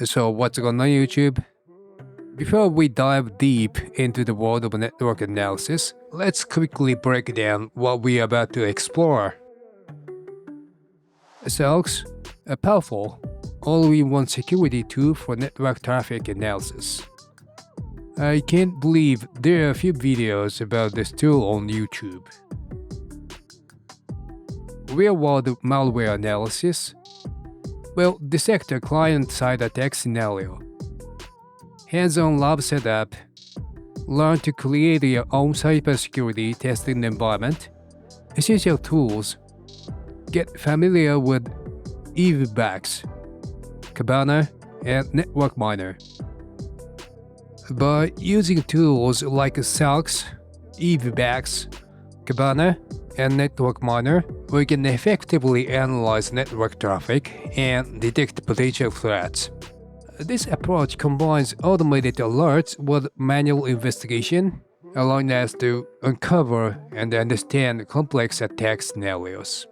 So what's going on YouTube? Before we dive deep into the world of network analysis, let's quickly break down what we are about to explore. SELKS, a powerful, all-in-one security tool for network traffic analysis. I can't believe there are a few videos about this tool on YouTube. Real-world malware analysis. Well, dissect a client-side attack scenario. Hands-on lab setup. Learn to create your own cybersecurity testing environment. Essential tools. Get familiar with Evebox, Cabana, and NetworkMiner. By using tools like SELKS, Evebox, Cabana, and NetworkMiner, we can effectively analyze network traffic and detect potential threats. This approach combines automated alerts with manual investigation, allowing us to uncover and understand complex attack scenarios.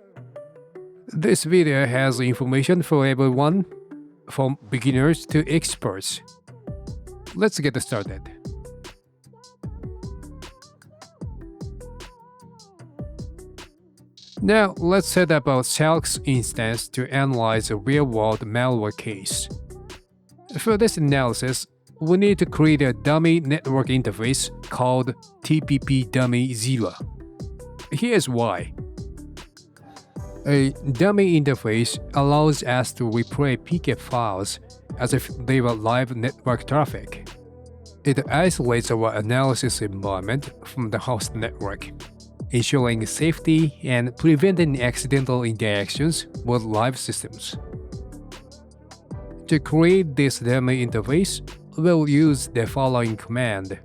This video has information for everyone, from beginners to experts. Let's get started. Now, let's set up our SELKS instance to analyze a real-world malware case. For this analysis, we need to create a dummy network interface called TPP-dummy0. Here's why. A dummy interface allows us to replay PCAP files as if they were live network traffic. It isolates our analysis environment from the host network, ensuring safety and preventing accidental interactions with live systems. To create this dummy interface, we'll use the following command.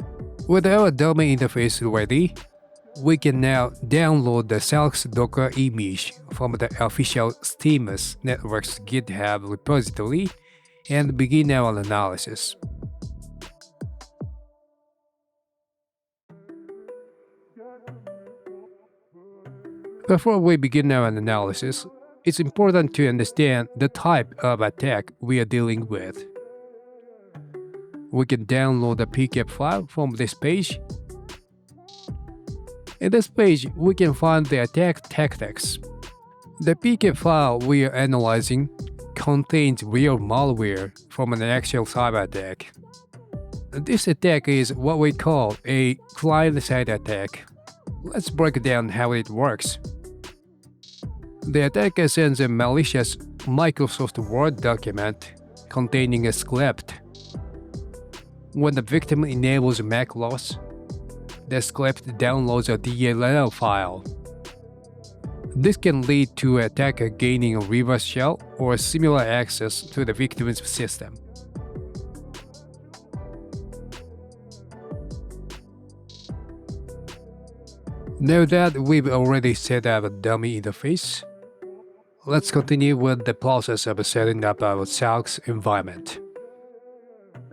With our dummy interface ready, we can now download the SELKS Docker image from the official Steam's Network's GitHub repository and begin our analysis. Before we begin our analysis, it's important to understand the type of attack we are dealing with. We can download the PCAP file from this page. In this page, we can find the attack tactics. The PCAP file we are analyzing contains real malware from an actual cyber attack. This attack is what we call a client-side attack. Let's break down how it works. The attacker sends a malicious Microsoft Word document containing a script. When the victim enables macOS, the script downloads a DLL file. This can lead to an attacker gaining a reverse shell or similar access to the victim's system. Now that we've already set up a dummy interface, let's continue with the process of setting up our SELKS environment.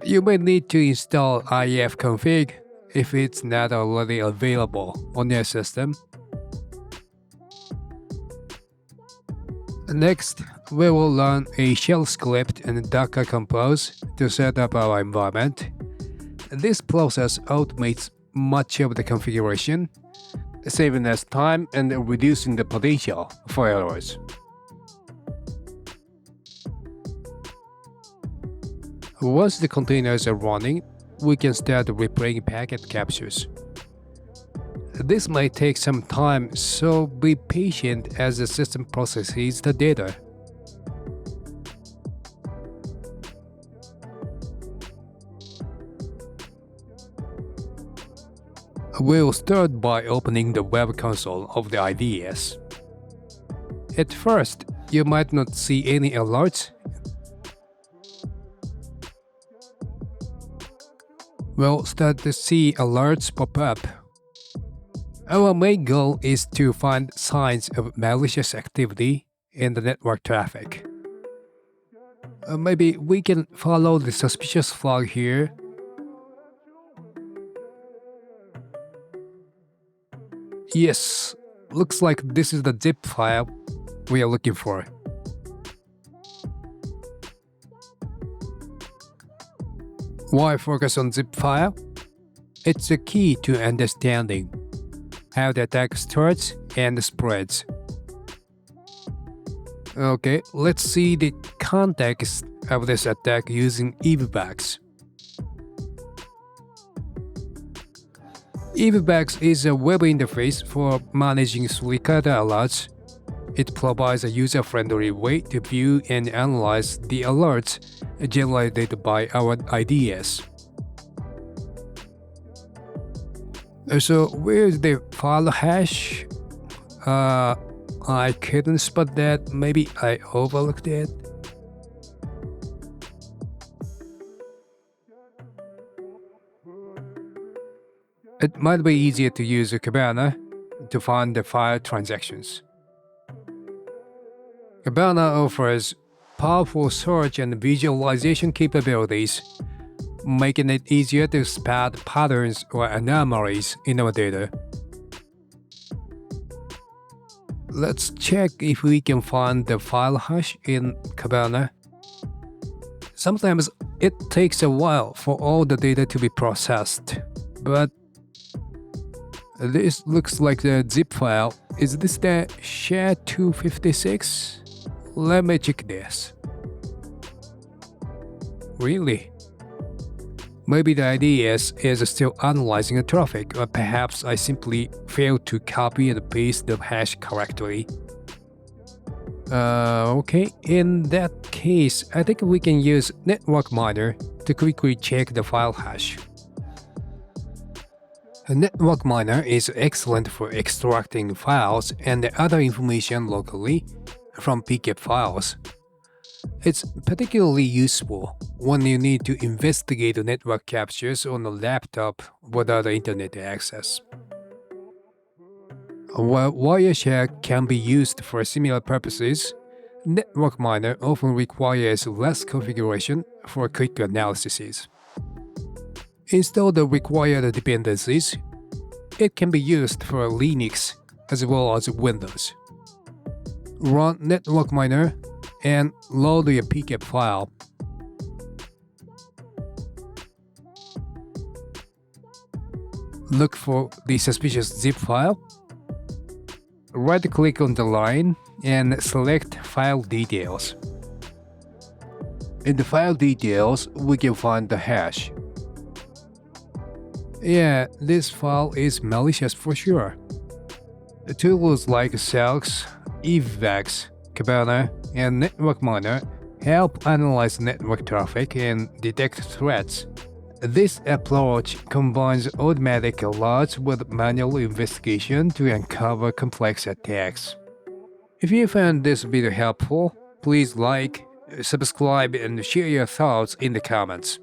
You may need to install ifconfig if it's not already available on your system. Next, we will learn a shell script and Docker compose to set up our environment. This process automates much of the configuration, saving us time and reducing the potential for errors. Once the containers are running, we can start replaying packet captures. This might take some time, so be patient as the system processes the data. We'll start by opening the web console of the IDS. At first, you might not see any alerts. We'll start to see alerts pop up. Our main goal is to find signs of malicious activity in the network traffic. Maybe we can follow the suspicious flag here. Yes, looks like this is the zip file we are looking for. Why focus on zip file? It's the key to understanding how the attack starts and spreads. Okay, let's see the context of this attack using Evebox. Evebox is a web interface for managing Suricata alerts. It provides a user-friendly way to view and analyze the alerts generated by our IDS. So where's the file hash? I couldn't spot that. Maybe I overlooked it. It might be easier to use Cabana to find the file transactions. Cabana offers powerful search and visualization capabilities, making it easier to spot patterns or anomalies in our data. Let's check if we can find the file hash in Cabana. Sometimes it takes a while for all the data to be processed, but this looks like the zip file. Is this the SHA-256? Let me check this. Really? Maybe the IDS is still analyzing the traffic, or perhaps I simply failed to copy and paste the hash correctly. Okay, in that case, I think we can use NetworkMiner to quickly check the file hash. NetworkMiner is excellent for extracting files and other information locally from PCAP files. It's particularly useful when you need to investigate network captures on a laptop without internet access. While Wireshark can be used for similar purposes, NetworkMiner often requires less configuration for quick analyses. Install the required dependencies. It can be used for Linux as well as Windows. Run NetworkMiner and load your PCAP file. Look for the suspicious zip file. Right-click on the line and select File Details. In the file details, we can find the hash. Yeah, this file is malicious for sure. The tools like SELKS, Evebox, Cabana, and NetworkMiner help analyze network traffic and detect threats. This approach combines automatic alerts with manual investigation to uncover complex attacks. If you found this video helpful, please like, subscribe, and share your thoughts in the comments.